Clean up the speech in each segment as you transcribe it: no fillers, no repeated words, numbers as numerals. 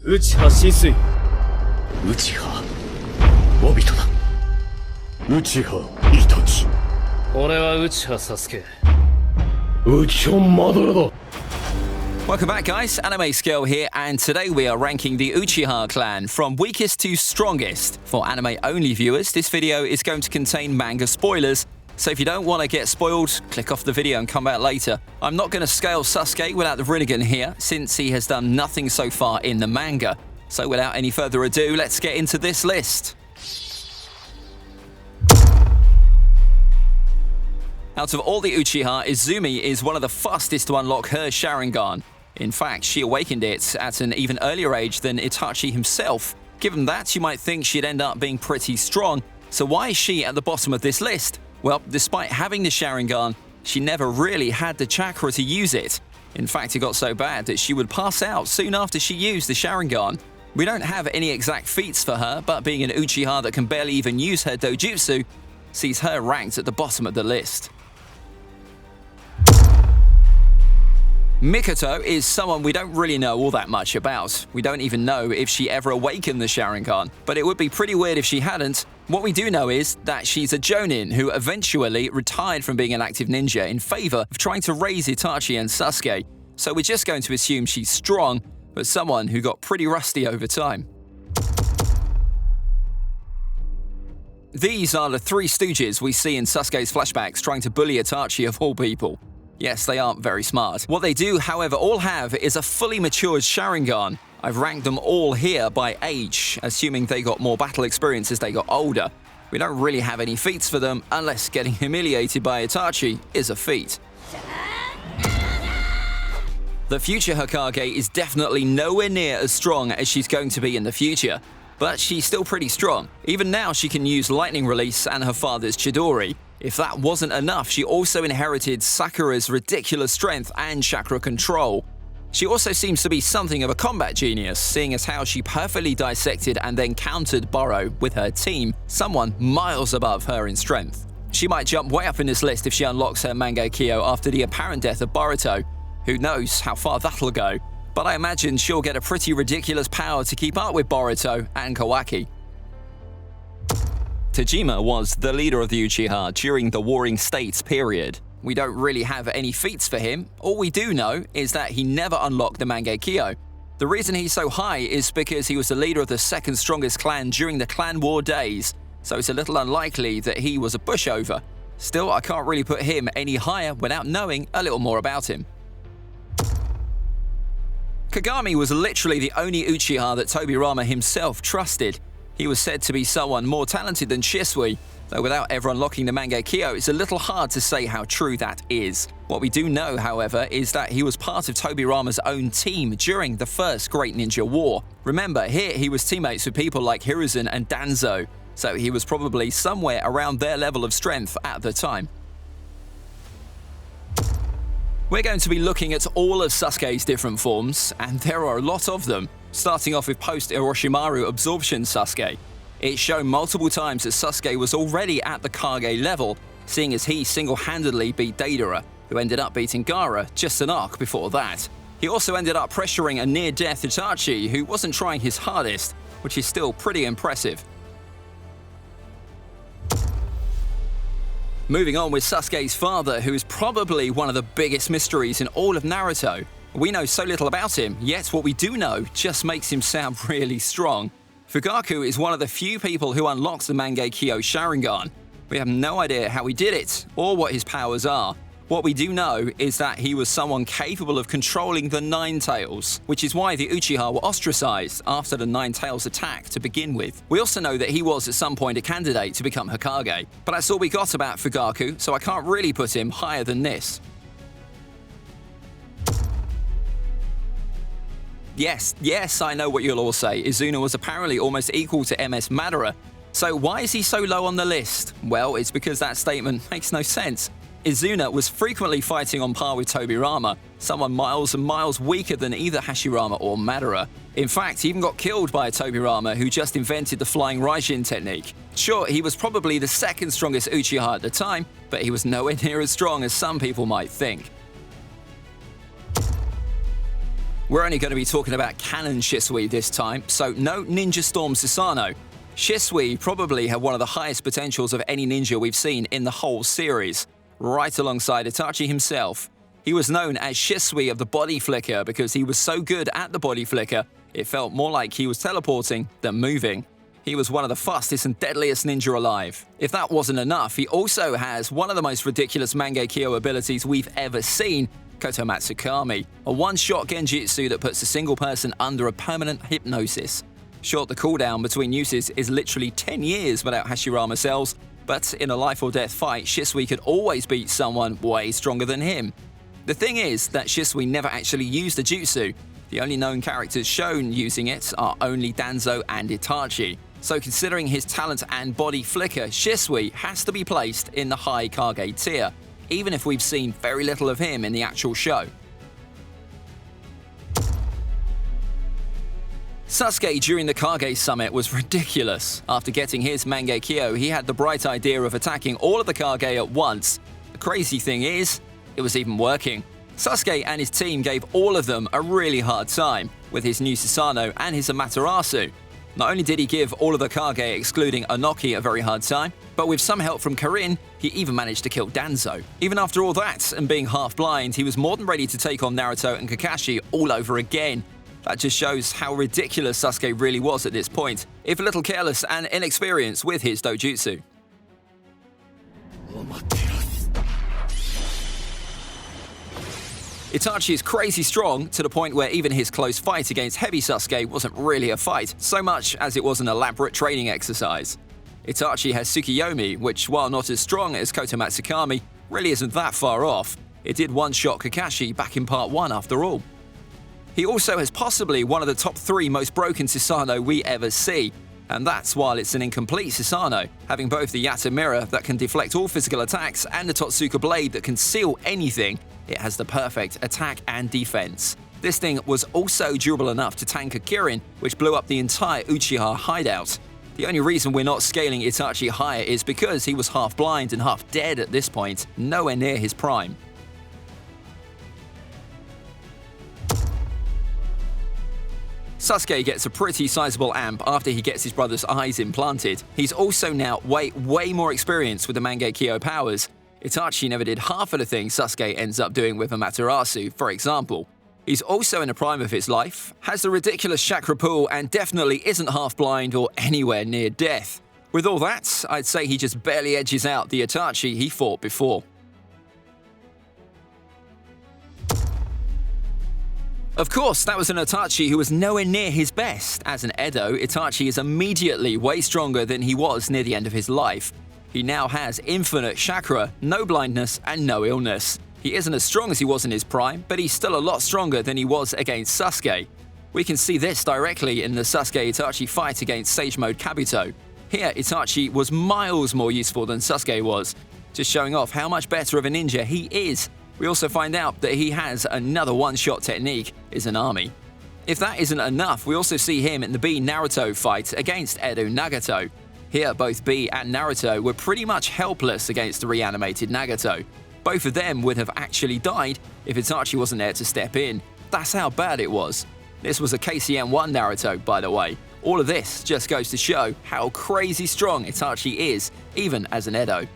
Uchiha Shisui Uchiha Obito だ Uchiha Itachi 俺は Uchiha Sasuke Uchiha Madara だ Welcome back, guys. AnimeScale here, and today we are ranking the Uchiha clan from weakest to strongest. For anime-only viewers, this video is going to contain manga spoilers, so if you don't want to get spoiled, click off the video and come back later. I'm not going to scale Sasuke without the Rinnegan here, since he has done nothing so far in the manga. So without any further ado, let's get into this list. Out of all the Uchiha, Izumi is one of the fastest to unlock her Sharingan. In fact, she awakened it at an even earlier age than Itachi himself. Given that, you might think she'd end up being pretty strong. So why is she at the bottom of this list? Well, despite having the Sharingan, she never really had the chakra to use it. In fact, it got so bad that she would pass out soon after she used the Sharingan. We don't have any exact feats for her, but being an Uchiha that can barely even use her dojutsu sees her ranked at the bottom of the list. Mikoto is someone we don't really know all that much about. We don't even know if she ever awakened the Sharingan, but it would be pretty weird if she hadn't. What we do know is that she's a Jonin who eventually retired from being an active ninja in favor of trying to raise Itachi and Sasuke. So we're just going to assume she's strong, but someone who got pretty rusty over time. These are the three stooges we see in Sasuke's flashbacks trying to bully Itachi of all people. Yes, they aren't very smart. What they do, however, all have is a fully matured Sharingan. I've ranked them all here by age, assuming they got more battle experience as they got older. We don't really have any feats for them, unless getting humiliated by Itachi is a feat. The future Hokage is definitely nowhere near as strong as she's going to be in the future, but she's still pretty strong. Even now, she can use Lightning Release and her father's Chidori. If that wasn't enough, she also inherited Sakura's ridiculous strength and chakra control. She also seems to be something of a combat genius, seeing as how she perfectly dissected and then countered Boro with her team, someone miles above her in strength. She might jump way up in this list if she unlocks her Mangekyo after the apparent death of Boruto. Who knows how far that'll go, but I imagine she'll get a pretty ridiculous power to keep up with Boruto and Kawaki. Tajima was the leader of the Uchiha during the Warring States period. We don't really have any feats for him. All we do know is that he never unlocked the Mangekyo. The reason he's so high is because he was the leader of the second strongest clan during the clan war days, so it's a little unlikely that he was a pushover. Still, I can't really put him any higher without knowing a little more about him. Kagami was literally the only Uchiha that Tobirama himself trusted. He was said to be someone more talented than Shisui, though without ever unlocking the Mangekyo, it's a little hard to say how true that is. What we do know, however, is that he was part of Tobirama's own team during the first Great Ninja War. Remember, here he was teammates with people like Hiruzen and Danzo, so he was probably somewhere around their level of strength at the time. We're going to be looking at all of Sasuke's different forms, and there are a lot of them. Starting off with post-Orochimaru absorption Sasuke. It's shown multiple times that Sasuke was already at the Kage level, seeing as he single-handedly beat Deidara, who ended up beating Gaara just an arc before that. He also ended up pressuring a near-death Itachi, who wasn't trying his hardest, which is still pretty impressive. Moving on with Sasuke's father, who is probably one of the biggest mysteries in all of Naruto. We know so little about him, yet what we do know just makes him sound really strong. Fugaku is one of the few people who unlocks the Mangekyo Sharingan. We have no idea how he did it, or what his powers are. What we do know is that he was someone capable of controlling the Nine Tails, which is why the Uchiha were ostracized after the Nine Tails attack to begin with. We also know that he was at some point a candidate to become Hokage, but that's all we got about Fugaku, so I can't really put him higher than this. Yes, I know what you'll all say. Izuna was apparently almost equal to EMS Madara. So why is he so low on the list? Well, it's because that statement makes no sense. Izuna was frequently fighting on par with Tobirama, someone miles and miles weaker than either Hashirama or Madara. In fact, he even got killed by a Tobirama who just invented the flying Raijin technique. Sure, he was probably the second strongest Uchiha at the time, but he was nowhere near as strong as some people might think. We're only going to be talking about canon Shisui this time, so no Ninja Storm Susanoo. Shisui probably had one of the highest potentials of any ninja we've seen in the whole series, right alongside Itachi himself. He was known as Shisui of the body flicker because he was so good at the body flicker, it felt more like he was teleporting than moving. He was one of the fastest and deadliest ninja alive. If that wasn't enough, he also has one of the most ridiculous Mangekyo abilities we've ever seen, Kotomatsukami, a one-shot genjutsu that puts a single person under a permanent hypnosis. Sure, the cooldown between uses is literally 10 years without Hashirama cells, but in a life-or-death fight, Shisui could always beat someone way stronger than him. The thing is that Shisui never actually used the jutsu. The only known characters shown using it are only Danzo and Itachi. So considering his talent and body flicker, Shisui has to be placed in the high Kage tier, even if we've seen very little of him in the actual show. Sasuke during the Kage summit was ridiculous. After getting his Mangekyo, he had the bright idea of attacking all of the Kage at once. The crazy thing is, it was even working. Sasuke and his team gave all of them a really hard time, with his new Susanoo and his Amaterasu. Not only did he give all of the Kage, excluding Inoki, a very hard time, but with some help from Karin, he even managed to kill Danzo. Even after all that, and being half blind, he was more than ready to take on Naruto and Kakashi all over again. That just shows how ridiculous Sasuke really was at this point, if a little careless and inexperienced with his dojutsu. Itachi is crazy strong to the point where even his close fight against Hebi Sasuke wasn't really a fight, so much as it was an elaborate training exercise. Itachi has Tsukiyomi, which, while not as strong as Kotomatsukami, really isn't that far off. It did one-shot Kakashi back in part 1 after all. He also has possibly one of the top 3 most broken Susanoo we ever see, and that's while it's an incomplete Susanoo, having both the Yata mirror that can deflect all physical attacks and the Totsuka blade that can seal anything. It has the perfect attack and defense. This thing was also durable enough to tank a Kirin, which blew up the entire Uchiha hideout. The only reason we're not scaling Itachi higher is because he was half blind and half dead at this point, nowhere near his prime. Sasuke gets a pretty sizable amp after he gets his brother's eyes implanted. He's also now way more experienced with the Mangekyo powers. Itachi never did half of the things Sasuke ends up doing with Amaterasu, for example. He's also in the prime of his life, has the ridiculous chakra pool, and definitely isn't half blind or anywhere near death. With all that, I'd say he just barely edges out the Itachi he fought before. Of course, that was an Itachi who was nowhere near his best. As an Edo, Itachi is immediately way stronger than he was near the end of his life. He now has infinite chakra, no blindness, and no illness. He isn't as strong as he was in his prime, but he's still a lot stronger than he was against Sasuke. We can see this directly in the Sasuke-Itachi fight against Sage Mode Kabuto. Here, Itachi was miles more useful than Sasuke was, just showing off how much better of a ninja he is. We also find out that he has another one-shot technique, Izanami. If that isn't enough, we also see him in the B-Naruto fight against Edo Nagato. Here, both B and Naruto were pretty much helpless against the reanimated Nagato. Both of them would have actually died if Itachi wasn't there to step in. That's how bad it was. This was a KCM1 Naruto, by the way. All of this just goes to show how crazy strong Itachi is, even as an Edo.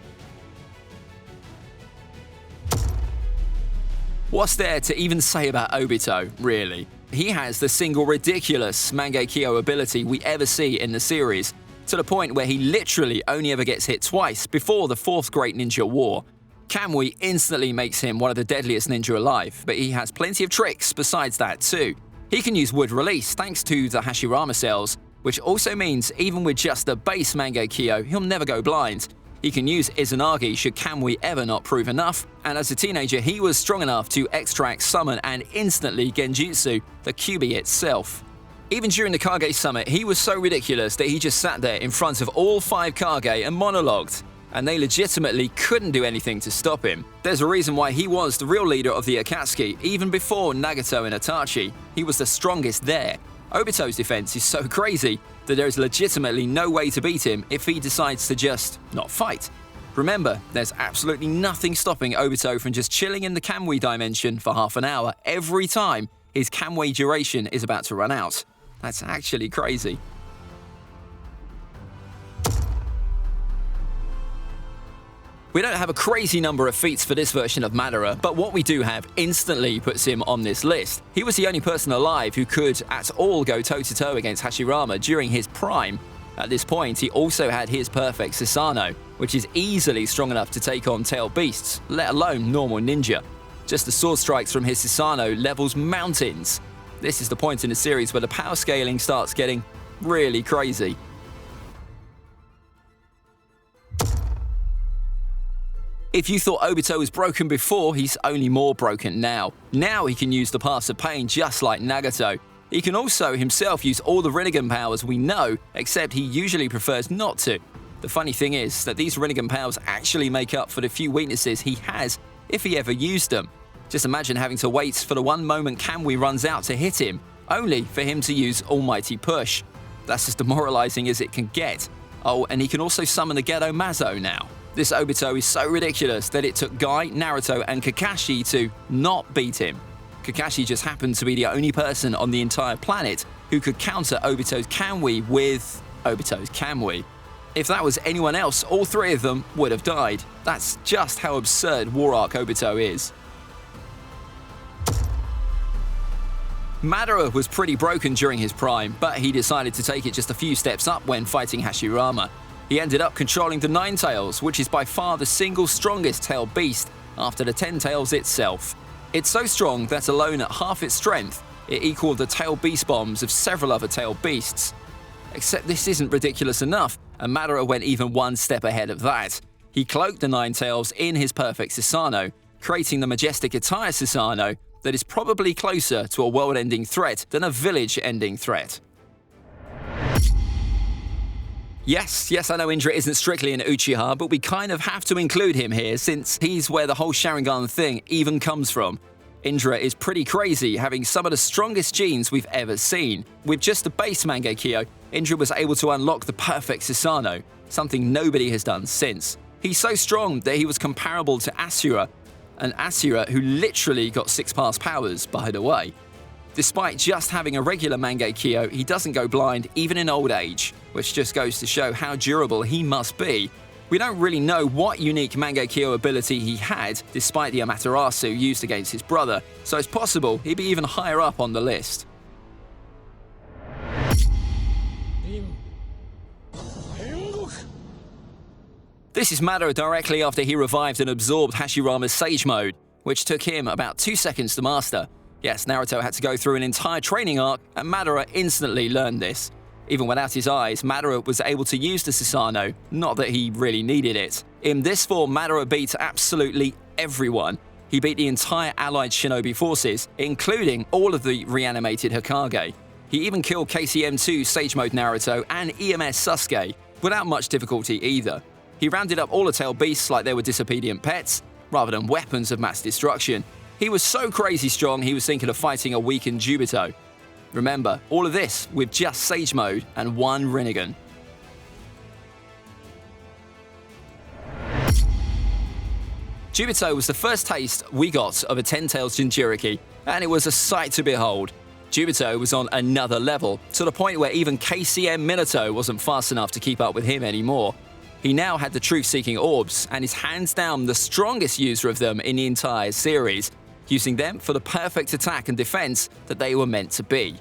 What's there to even say about Obito, really? He has the single ridiculous Mangekyo ability we ever see in the series, to the point where he literally only ever gets hit twice before the 4th Great Ninja War. Kamui instantly makes him one of the deadliest ninja alive, but he has plenty of tricks besides that too. He can use wood release thanks to the Hashirama cells, which also means even with just the base Mangekyo, he'll never go blind. He can use Izanagi should Kamui ever not prove enough, and as a teenager he was strong enough to extract, summon, and instantly genjutsu the Kyuubi itself. Even during the Kage summit, he was so ridiculous that he just sat there in front of all 5 Kage and monologued, and they legitimately couldn't do anything to stop him. There's a reason why he was the real leader of the Akatsuki, even before Nagato and Itachi. He was the strongest there. Obito's defense is so crazy that there is legitimately no way to beat him if he decides to just not fight. Remember, there's absolutely nothing stopping Obito from just chilling in the Kamui dimension for half an hour every time his Kamui duration is about to run out. That's actually crazy. We don't have a crazy number of feats for this version of Madara, but what we do have instantly puts him on this list. He was the only person alive who could at all go toe-to-toe against Hashirama during his prime. At this point, he also had his perfect Susanoo, which is easily strong enough to take on tail beasts, let alone normal ninja. Just the sword strikes from his Susanoo levels mountains. This is the point in the series where the power scaling starts getting really crazy. If you thought Obito was broken before, he's only more broken now. Now he can use the Paths of Pain just like Nagato. He can also himself use all the Rinnegan powers we know, except he usually prefers not to. The funny thing is that these Rinnegan powers actually make up for the few weaknesses he has if he ever used them. Just imagine having to wait for the one moment Kamui runs out to hit him, only for him to use Almighty Push. That's as demoralizing as it can get. Oh, and he can also summon the Gedo Mazo now. This Obito is so ridiculous that it took Guy, Naruto, and Kakashi to not beat him. Kakashi just happened to be the only person on the entire planet who could counter Obito's Kamui with Obito's Kamui. If that was anyone else, all three of them would have died. That's just how absurd War Arc Obito is. Madara was pretty broken during his prime, but he decided to take it just a few steps up when fighting Hashirama. He ended up controlling the Nine Tails, which is by far the single strongest tail beast after the 10 Tails itself. It's so strong that alone at half its strength, it equaled the tail beast bombs of several other tail beasts. Except this isn't ridiculous enough, and Madara went even one step ahead of that. He cloaked the Nine Tails in his perfect Susanoo, creating the Majestic Attire Susanoo that is probably closer to a world-ending threat than a village-ending threat. Yes, I know Indra isn't strictly an Uchiha, but we kind of have to include him here since he's where the whole Sharingan thing even comes from. Indra is pretty crazy, having some of the strongest genes we've ever seen. With just the base Mangekyo, Indra was able to unlock the perfect Susanoo, something nobody has done since. He's so strong that he was comparable to Asura, an Asura who literally got 6 past powers, by the way. Despite just having a regular Mangekyo, he doesn't go blind even in old age, which just goes to show how durable he must be. We don't really know what unique Mangekyo ability he had, despite the Amaterasu used against his brother, so it's possible he'd be even higher up on the list. This is Madara directly after he revived and absorbed Hashirama's Sage Mode, which took him about 2 seconds to master. Yes, Naruto had to go through an entire training arc, and Madara instantly learned this. Even without his eyes, Madara was able to use the Susanoo, not that he really needed it. In this form, Madara beat absolutely everyone. He beat the entire allied shinobi forces, including all of the reanimated Hokage. He even killed KCM2 Sage Mode Naruto and EMS Sasuke, without much difficulty either. He rounded up all the tail beasts like they were disobedient pets, rather than weapons of mass destruction. He was so crazy strong he was thinking of fighting a weakened Juubito. Remember, all of this with just Sage Mode and 1 Rinnegan. Juubito was the first taste we got of a 10-tailed Jinchuriki, and it was a sight to behold. Juubito was on another level, to the point where even KCM Minato wasn't fast enough to keep up with him anymore. He now had the truth-seeking orbs, and is hands down the strongest user of them in the entire series, using them for the perfect attack and defense that they were meant to be.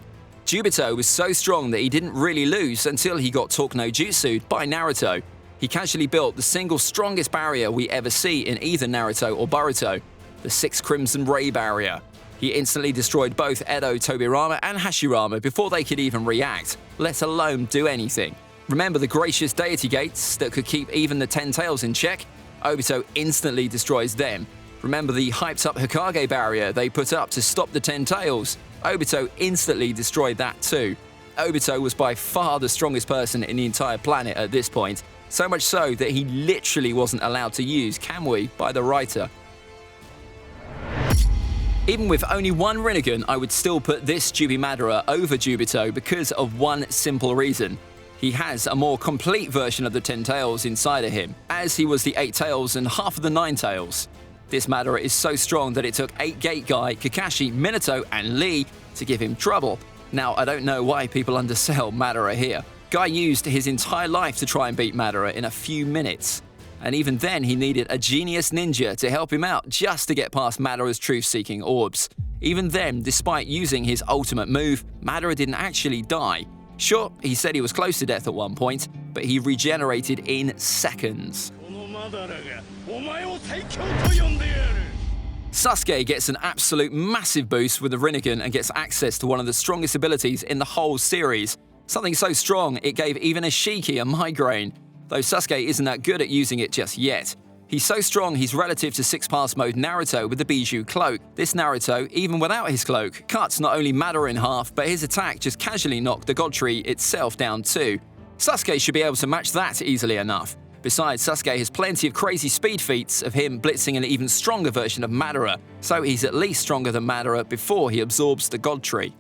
Juubito was so strong that he didn't really lose until he got Talk no Jutsu'd by Naruto. He casually built the single strongest barrier we ever see in either Naruto or Boruto, the 6 Crimson Ray barrier. He instantly destroyed both Edo, Tobirama, and Hashirama before they could even react, let alone do anything. Remember the gracious deity gates that could keep even the 10 tails in check? Obito instantly destroys them. Remember the hyped-up Hokage barrier they put up to stop the 10 tails? Obito instantly destroyed that too. Obito was by far the strongest person in the entire planet at this point, so much so that he literally wasn't allowed to use Kamui by the writer. Even with only 1 Rinnegan, I would still put this Juubi Madara over Juubito because of one simple reason. He has a more complete version of the 10 tails inside of him, as he was the 8 tails and half of the 9 tails. This Madara is so strong that it took 8 Gate Guy, Kakashi, Minato, and Lee to give him trouble. Now, I don't know why people undersell Madara here. Guy used his entire life to try and beat Madara in a few minutes. And even then, he needed a genius ninja to help him out just to get past Madara's truth-seeking orbs. Even then, despite using his ultimate move, Madara didn't actually die. Sure, he said he was close to death at one point, but he regenerated in seconds. Sasuke gets an absolute massive boost with the Rinnegan and gets access to one of the strongest abilities in the whole series. Something so strong it gave even a Shiki a migraine, though Sasuke isn't that good at using it just yet. He's so strong he's relative to 6-pass mode Naruto with the Bijou cloak. This Naruto, even without his cloak, cuts not only Madara in half, but his attack just casually knocked the God Tree itself down too. Sasuke should be able to match that easily enough. Besides, Sasuke has plenty of crazy speed feats of him blitzing an even stronger version of Madara, so he's at least stronger than Madara before he absorbs the God Tree.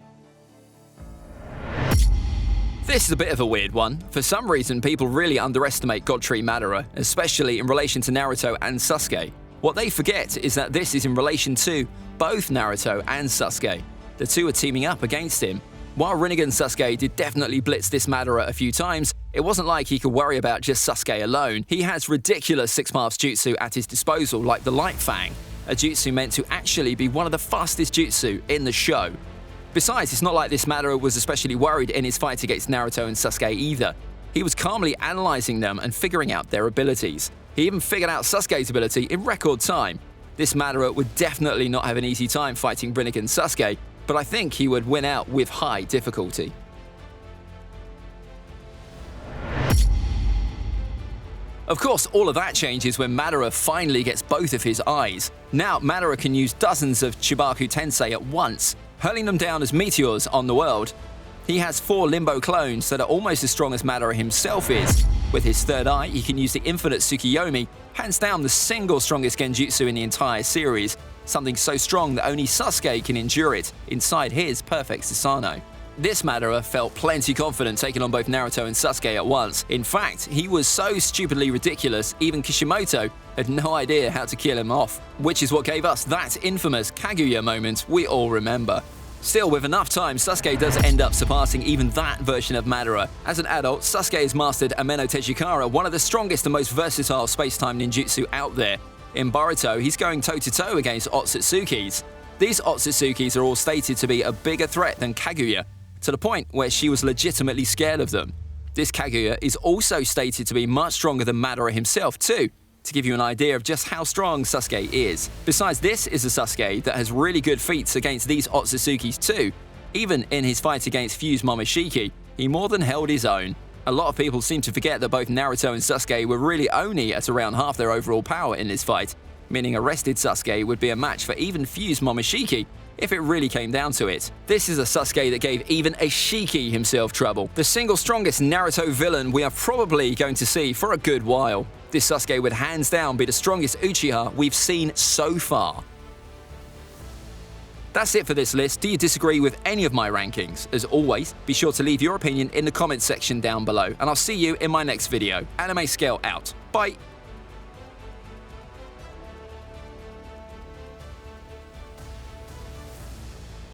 This is a bit of a weird one. For some reason, people really underestimate God Tree Madara, especially in relation to Naruto and Sasuke. What they forget is that this is in relation to both Naruto and Sasuke. The two are teaming up against him. While Rinnegan Sasuke did definitely blitz this Madara a few times, it wasn't like he could worry about just Sasuke alone. He has ridiculous 6-pass jutsu at his disposal, like the Light Fang, a jutsu meant to actually be one of the fastest jutsu in the show. Besides, it's not like this Madara was especially worried in his fight against Naruto and Sasuke either. He was calmly analyzing them and figuring out their abilities. He even figured out Sasuke's ability in record time. This Madara would definitely not have an easy time fighting Rinnegan Sasuke, but I think he would win out with high difficulty. Of course, all of that changes when Madara finally gets both of his eyes. Now, Madara can use dozens of Chibaku Tensei at once, hurling them down as meteors on the world. He has 4 Limbo clones that are almost as strong as Madara himself is. With his third eye, he can use the infinite Tsukiyomi, hands down the single strongest genjutsu in the entire series, something so strong that only Sasuke can endure it inside his perfect Susanoo. This Madara felt plenty confident taking on both Naruto and Sasuke at once. In fact, he was so stupidly ridiculous, even Kishimoto had no idea how to kill him off, which is what gave us that infamous Kaguya moment we all remember. Still, with enough time, Sasuke does end up surpassing even that version of Madara. As an adult, Sasuke has mastered Ameno Tejikara, one of the strongest and most versatile space-time ninjutsu out there. In Boruto, he's going toe-to-toe against Otsutsukis. These Otsutsukis are all stated to be a bigger threat than Kaguya, to the point where she was legitimately scared of them. This Kaguya is also stated to be much stronger than Madara himself too, to give you an idea of just how strong Sasuke is. Besides, this is a Sasuke that has really good feats against these Otsutsukis too. Even in his fight against Fused Momoshiki, he more than held his own. A lot of people seem to forget that both Naruto and Sasuke were really only at around half their overall power in this fight, meaning a rested Sasuke would be a match for even Fused Momoshiki if it really came down to it. This is a Sasuke that gave even a Shiki himself trouble. The single strongest Naruto villain we are probably going to see for a good while. This Sasuke would hands down be the strongest Uchiha we've seen so far. That's it for this list. Do you disagree with any of my rankings? As always, be sure to leave your opinion in the comments section down below, and I'll see you in my next video. AnimeScale out. Bye!